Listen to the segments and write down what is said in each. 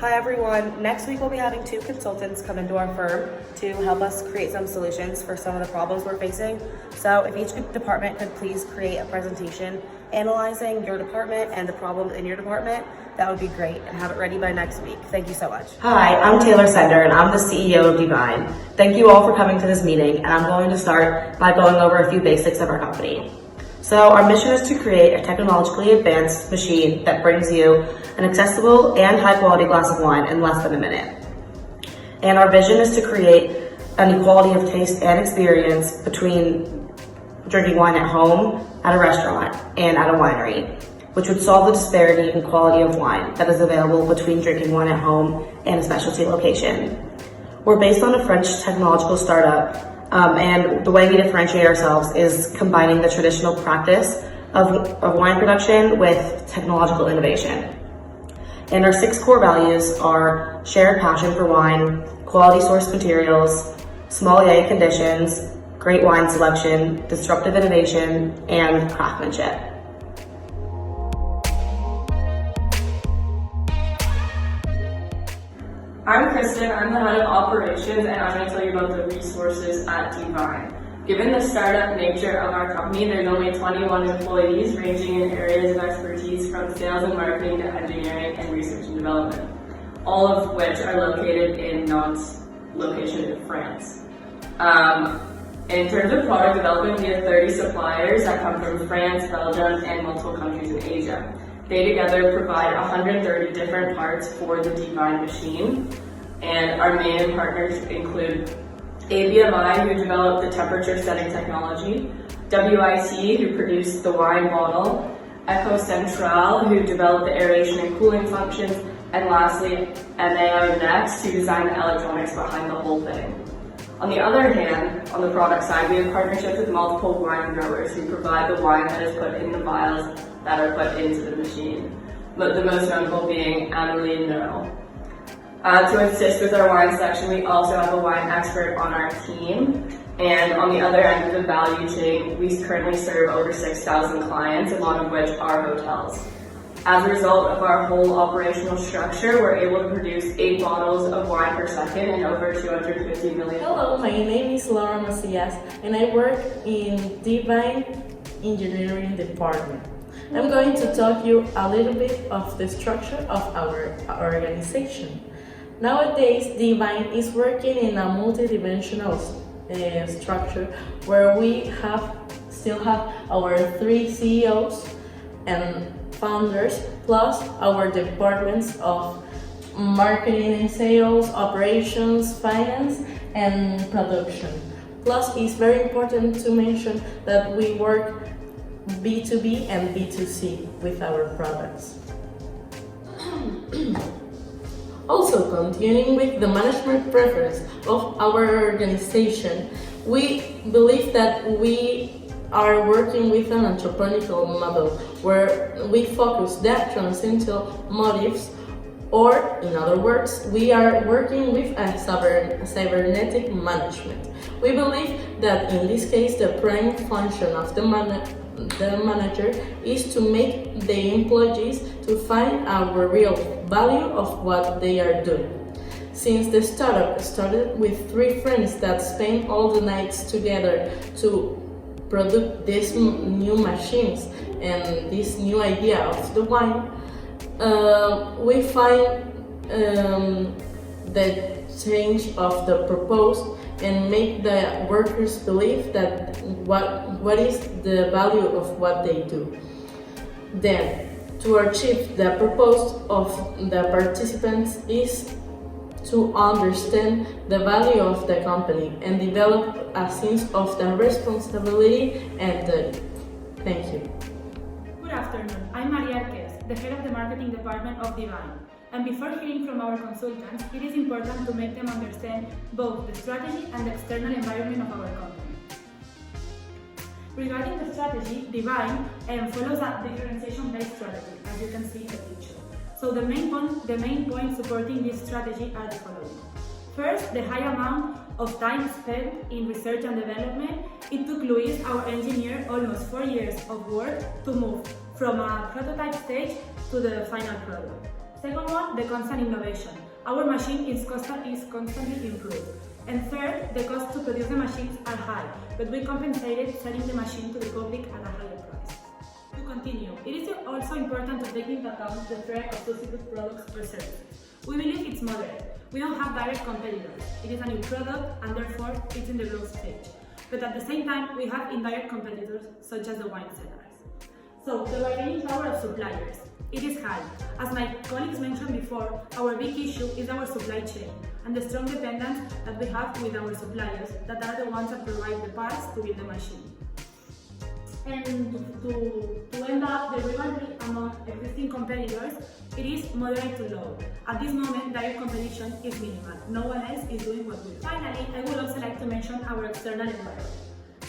Hi everyone. Next week we'll be having 2 consultants come into our firm to help us create some solutions for some of the problems we're facing. So if each department could please create a presentation analyzing your department and the problems in your department, that would be great, and have it ready by next week. Thank you so much. Hi, I'm Taylor Sender and I'm the CEO of Divine. Thank you all for coming to this meeting, and I'm going to start by going over a few basics of our company. So our mission is to create a technologically advanced machine that brings you an accessible and high quality glass of wine in less than a minute. And our vision is to create an equality of taste and experience between drinking wine at home, at a restaurant, and at a winery, which would solve the disparity in quality of wine that is available between drinking wine at home and a specialty location. We're based on a French technological startup, and the way we differentiate ourselves is combining the traditional practice of wine production with technological innovation. And our 6 core values are shared passion for wine, quality sourced materials, sommelier conditions, great wine selection, disruptive innovation, and craftsmanship. I'm Kristen, I'm the head of operations, and I'm going to tell you about the resources at Divine. Given the startup nature of our company, there's only 21 employees ranging in areas of expertise from sales and marketing to engineering and research and development, all of which are located in Nantes location in France. In terms of product development, we have 30 suppliers that come from France, Belgium, and multiple countries in Asia. They together provide 130 different parts for the Divine machine, and our main partners include ABMI, who developed the temperature setting technology, WIC, who produced the wine bottle, Eco Central, who developed the aeration and cooling functions, and lastly, MAO Next, who designed the electronics behind the whole thing. On the other hand, on the product side, we have partnerships with multiple wine growers who provide the wine that is put in the vials that are put into the machine, but the most notable being Amelie Neuro. To assist with our wine selection, we also have a wine expert on our team, and on the other end of the value chain, we currently serve over 6,000 clients, a lot of which are hotels. As a result of our whole operational structure, we're able to produce 8 bottles of wine per second and over 250 million. Hello, my name is Laura Macias, and I work in Divine Engineering Department. I'm going to talk you a little bit of the structure of our organization. Nowadays, Divine is working in a multidimensional structure where we still have our 3 CEOs and founders, plus our departments of marketing and sales, operations, finance, and production. Plus, it's very important to mention that we work B2B and B2C with our products. Also, continuing with the management preference of our organization, we believe that we are working with an entrepreneurial model where we focus that transcendental motives, or in other words, we are working with a cybernetic management. We believe that in this case, the prime function of the manager is to make the employees to find our real value of what they are doing. Since the startup started with 3 friends that spent all the nights together to produce these new machines and this new idea of the wine, we find the change of the proposed and make the workers believe that what is the value of what they do. Then, to achieve the purpose of the participants is to understand the value of the company and develop a sense of the responsibility and the thank you. Good afternoon, I'm Maria Arquez, the head of the marketing department of Divine. And before hearing from our consultants, it is important to make them understand both the strategy and the external environment of our company. Regarding the strategy, Divine follows a differentiation-based strategy, as you can see in the picture. So the main points supporting this strategy are the following. First, the high amount of time spent in research and development. It took Luis, our engineer, almost 4 years of work to move from a prototype stage to the final product. Second one, the constant innovation. Our machine is constantly improved. And third, the cost to produce the machines are high, but we compensated selling the machine to the public at a higher price. To continue, it is also important to take into account the threat of substitute products or services. We believe it's moderate. We don't have direct competitors. It is a new product and therefore it's in the growth stage. But at the same time, we have indirect competitors such as the wine sellers. So, the bargaining power of suppliers. It is high. As my colleagues mentioned before, our big issue is our supply chain and the strong dependence that we have with our suppliers that are the ones that provide the parts to build the machine. And to end up the rivalry among existing competitors, it is moderate to low. At this moment, direct competition is minimal. No one else is doing what we do. Finally, I would also like to mention our external environment.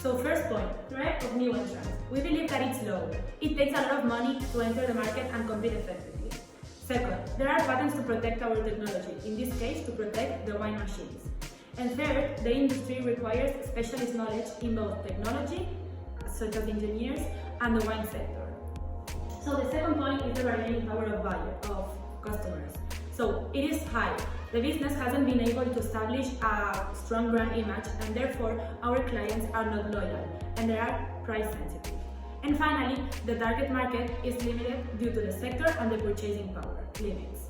So first point, threat of new entrants. We believe that it's low. It takes a lot of money to enter the market and compete effectively. Second, there are patents to protect our technology, in this case to protect the wine machines. And third, the industry requires specialist knowledge in both technology, such as engineers, and the wine sector. So the second point is the bargaining power of customers. So it is high. The business hasn't been able to establish a strong brand image and therefore our clients are not loyal and they are price sensitive. And finally, the target market is limited due to the sector and the purchasing power limits.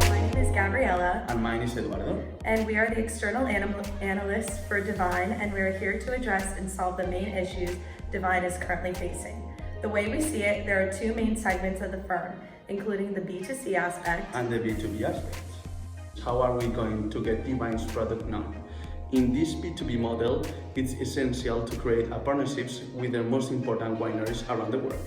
My name is Gabriella, And mine is Eduardo. and we are the external analysts for Divine, and we are here to address and solve the main issues Divine is currently facing. The way we see it, there are two main segments of the firm, including the B2C aspect And the B2B aspects. How are we going to get Divine's product known? In this B2B model, it's essential to create partnerships with the most important wineries around the world.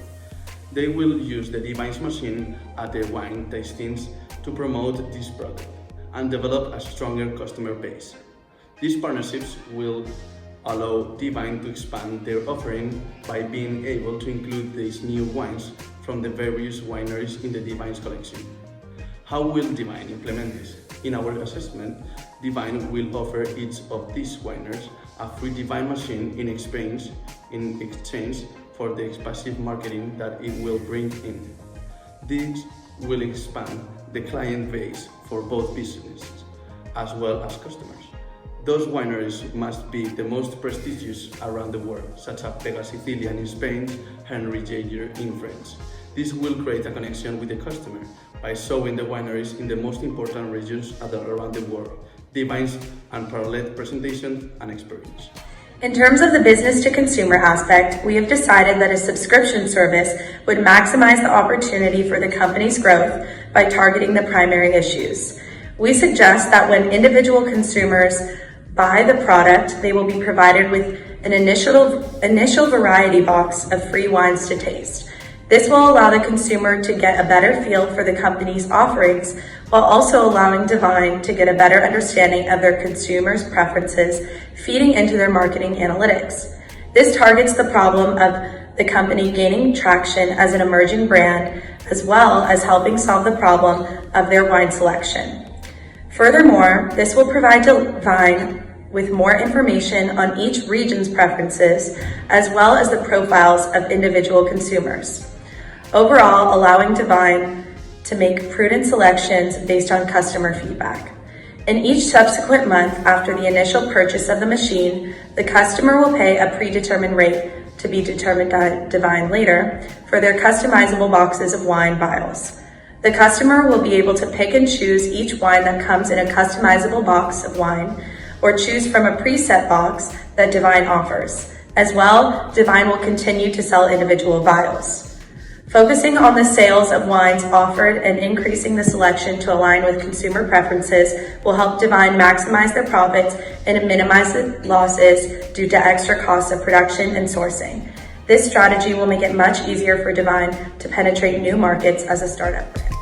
They will use the Divine's machine at their wine tastings to promote this product and develop a stronger customer base. These partnerships will allow Divine to expand their offering by being able to include these new wines from the various wineries in the Divine's collection. How will Divine implement this? In our assessment, Divine will offer each of these wineries a free Divine machine in exchange for the passive marketing that it will bring in. This will expand the client base for both businesses as well as customers. Those wineries must be the most prestigious around the world, such as Vega Sicilian in Spain, Henry Jaeger in France. This will create a connection with the customer by showing the wineries in the most important regions around the world, Divine's unparalleled presentation and experience. In terms of the business-to-consumer aspect, we have decided that a subscription service would maximize the opportunity for the company's growth by targeting the primary issues. We suggest that when individual consumers buy the product, they will be provided with an initial variety box of free wines to taste. This will allow the consumer to get a better feel for the company's offerings while also allowing Divine to get a better understanding of their consumers' preferences, feeding into their marketing analytics. This targets the problem of the company gaining traction as an emerging brand, as well as helping solve the problem of their wine selection. Furthermore, this will provide Divine with more information on each region's preferences, as well as the profiles of individual consumers. Overall, allowing Divine to make prudent selections based on customer feedback. In each subsequent month after the initial purchase of the machine, the customer will pay a predetermined rate to be determined by Divine later for their customizable boxes of wine vials. The customer will be able to pick and choose each wine that comes in a customizable box of wine, or choose from a preset box that Divine offers. As well, Divine will continue to sell individual vials. Focusing on the sales of wines offered and increasing the selection to align with consumer preferences will help Divine maximize their profits and minimize the losses due to extra costs of production and sourcing. This strategy will make it much easier for Divine to penetrate new markets as a startup brand.